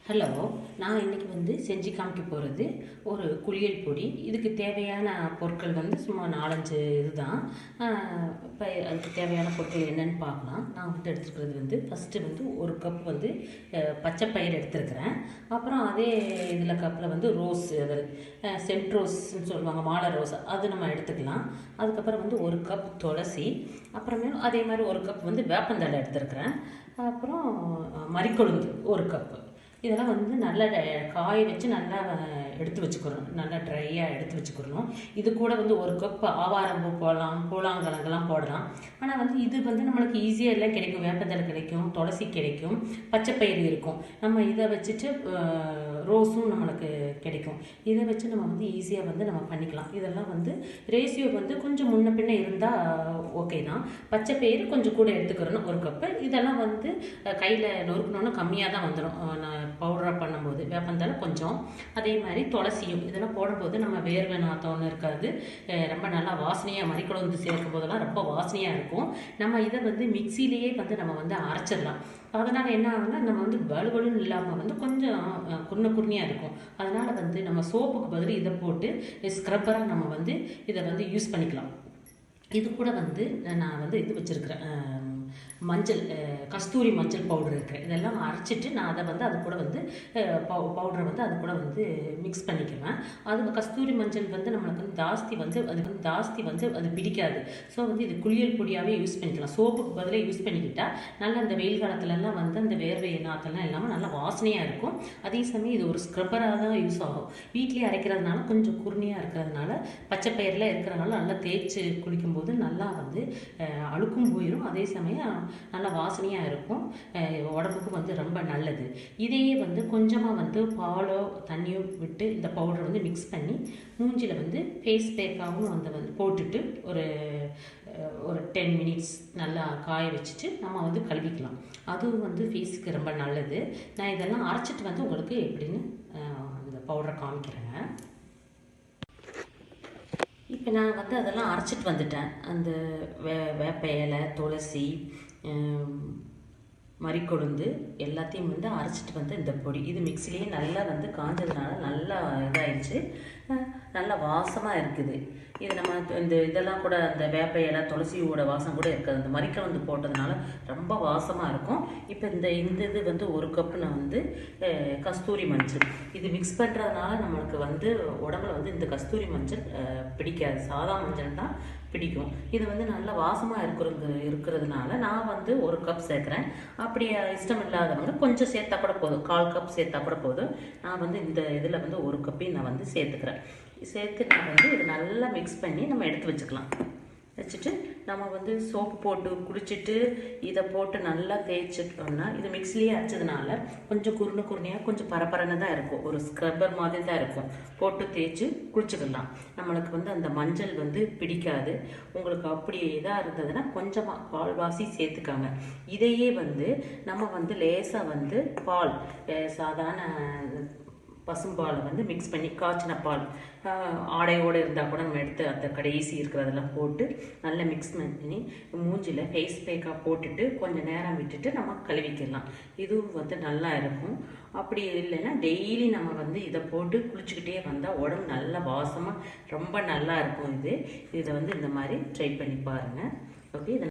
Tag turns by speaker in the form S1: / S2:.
S1: Hello, நான் இன்றைக்கி செஞ்சு காமிக்க போகிறது ஒரு குளியல் பொடி. இதுக்கு தேவையான பொருட்கள் சும்மா 4-5 இதுதான். இப்போ அதுக்கு தேவையான பொருட்கள் என்னென்னு பார்க்கலாம். நான் எடுத்துக்கிறது ஃபஸ்ட்டு ஒரு கப் பச்சை பயிர் எடுத்துருக்கிறேன். அப்புறம் அதே இதில் கப்பில் ரோஸ், அதில் சென்ட் ரோஸ்ன்னு சொல்லுவாங்க, மாலை ரோஸ், அது நம்ம எடுத்துக்கலாம். அதுக்கப்புறம் ஒரு கப் துளசி, அப்புறமேலும் அதே மாதிரி ஒரு கப் வேப்பந்தழை எடுத்துருக்கிறேன். அப்புறம் மறிக்கொழுந்து ஒரு கப்பு. இதெல்லாம் நல்லா காய வச்சு நல்லா எடுத்து வச்சுக்கிறணும், நல்லா ட்ரையாக எடுத்து வச்சுக்கிறணும். இது கூட ஒரு கப் ஆவாரம்பூ போடலாம், பூலாங்கிழங்கெல்லாம் போடலாம். ஆனால் இது நம்மளுக்கு ஈஸியாக எல்லாம் கிடைக்கும். வேப்பந்தழை கிடைக்கும், துளசி கிடைக்கும், பச்சைப்பயிறு இருக்கும். நம்ம இதை வச்சுட்டு ரோஸும் நம்மளுக்கு கிடைக்கும். இதை வச்சு நம்ம ஈஸியாக நம்ம பண்ணிக்கலாம். இதெல்லாம் ரேஷியோ கொஞ்சம் முன்ன பின்ன இருந்தால் ஓகே தான். பச்சைப்பயிறு கொஞ்சம் கூட எடுத்துக்கிறணும், ஒரு கப்பு. இதெல்லாம் கையில் நொறுக்கணுன்னா கம்மியாக தான் வந்துடும். நான் பவுடராக பண்ணும்போது வேப்பந்தழை கொஞ்சம், அதே மாதிரி துளசியும் இதெல்லாம் போடும்போது நம்ம வேர்வை நாத்தம்னு இருக்காது. ரொம்ப நல்லா வாசனையாக மறிக்கொழுந்து சேர்க்கும் போதெல்லாம் ரொம்ப வாசனையாக இருக்கும். நம்ம இதை மிக்சிலேயே நம்ம அரைச்சிடலாம். அதனால் என்ன ஆகுதுன்னா, நம்ம வலுவலுன்னு இல்லாமல் கொஞ்சம் குருணையாக இருக்கும். அதனால் நம்ம சோப்புக்கு பதில் இதை போட்டு ஸ்க்ரப்பராக நம்ம இதை யூஸ் பண்ணிக்கலாம். இது கூட நான் இது வச்சுருக்கிறேன், மஞ்சள், கஸ்தூரி மஞ்சள் பவுடர் இருக்குது. இதெல்லாம் அரைச்சிட்டு நான் அதை அது கூட பவுடரை அது கூட மிக்ஸ் பண்ணிக்குவேன். அது கஸ்தூரி மஞ்சள் நம்மளுக்கு ஜாஸ்தி அது பிடிக்காது. ஸோ இது குளியல் பொடியாகவே யூஸ் பண்ணிக்கலாம். சோப்புக்கு பதிலாக யூஸ் பண்ணிக்கிட்டால் நல்லா இந்த வெயில் காலத்துலலாம் அந்த வேர்வை நாத்தெல்லாம் இல்லாமல் நல்லா வாசனையாக இருக்கும். அதே சமயம் இது ஒரு ஸ்க்ரப்பராக தான் யூஸ் ஆகும். வீட்லேயே அரைக்கிறதுனால கொஞ்சம் குருணையாக இருக்கிறதுனால, பச்சை பயிரில் இருக்கிறதுனால நல்லா தேய்ச்சி குளிக்கும்போது நல்லா அழுக்கும் போயிடும். அதே சமயம் நல்லா வாசனையாக இருக்கும். உடம்புக்கு ரொம்ப நல்லது. இதையே கொஞ்சமாக பாலோ தண்ணியோ விட்டு இந்த பவுடரை மிக்ஸ் பண்ணி மூஞ்சியில் ஃபேஸ் பேக்காகவும் போட்டுட்டு ஒரு 10 மினிட்ஸ் நல்லா காய வச்சுட்டு நம்ம கழுவிக்கலாம். அதுவும் ஃபேஸுக்கு ரொம்ப நல்லது. நான் இதெல்லாம் அரைச்சிட்டு உங்களுக்கு எப்படின்னு இந்த பவுடரை காமிக்கிறேங்க. இப்போ நான் அதெல்லாம் அரைச்சிட்டு வந்துட்டேன். அந்த வேப்ப இலை, துளசி, மறிக்கொழுந்து எல்லாத்தையும் அரைச்சிட்டு இந்த பொடி. இது மிக்சிலேயே நல்லா காஞ்சதுனால நல்லா இதாகிடுச்சு, நல்லா வாசமாக இருக்குது. இது நம்ம இதெல்லாம் கூட அந்த வேப்ப இலை, துளசியோட வாசம் கூட இருக்காது. அந்த மறிக்கொழுந்து போட்டதுனால ரொம்ப வாசமாக இருக்கும். இப்போ இந்த இது ஒரு கப்பு நான் கஸ்தூரி மஞ்சள் இது மிக்ஸ் பண்ணுறதுனால நம்மளுக்கு உடம்புல இந்த கஸ்தூரி மஞ்சள் பிடிக்காது. சாதா மஞ்சள் தான் பிடிக்கும். இது நல்லா வாசமாக இருக்கிறதுனால நான் ஒரு கப் சேர்க்குறேன். அப்படி இஷ்டம் இல்லாதவங்க கொஞ்சம் சேர்த்தா கூட போதும், 1/4 கப் சேர்த்தா கூட போதும். நான் இந்த இதில் ஒரு கப்பையும் நான் சேர்த்துக்கிறேன். சேர்த்து நான் இது நல்லா மிக்ஸ் பண்ணி நம்ம எடுத்து வச்சுட்டு நம்ம சோப்பு போட்டு குளிச்சுட்டு இதை போட்டு நல்லா தேய்ச்சிட்டோம்னா, இது மிக்சிலேயே அரைச்சதுனால கொஞ்சம் குருணையாக கொஞ்சம் பரபரன்னு தான் இருக்கும். ஒரு ஸ்க்ரப்பர் மாதிரி தான் இருக்கும். போட்டு தேய்ச்சி குளிச்சுக்கலாம். நம்மளுக்கு அந்த மஞ்சள் பிடிக்காது. உங்களுக்கு அப்படி இதாக இருந்ததுன்னா கொஞ்சமாக பால்வாசி சேர்த்துக்காங்க. இதையே நம்ம லேசாக பால், சாதாரண பசும்பாலை மிக்ஸ் பண்ணி காய்ச்சின பால், ஆடையோடு இருந்தால் கூட நம்ம எடுத்து அந்த கடைசி இருக்கிறதெல்லாம் போட்டு நல்லா மிக்ஸ் பண்ணி மூஞ்சில் ஃபேஸ் பேக்காக போட்டுட்டு கொஞ்சம் நேரம் விட்டுட்டு நம்ம கழுவிக்கலாம். இதுவும் நல்லா இருக்கும். அப்படி இல்லைன்னா டெய்லி நம்ம இதை போட்டு குளிச்சுக்கிட்டே வந்தால் உடம்பு நல்லா வாசமாக ரொம்ப நல்லா இருக்கும். இதை இந்த மாதிரி ட்ரை பண்ணி பாருங்கள். ஓகே.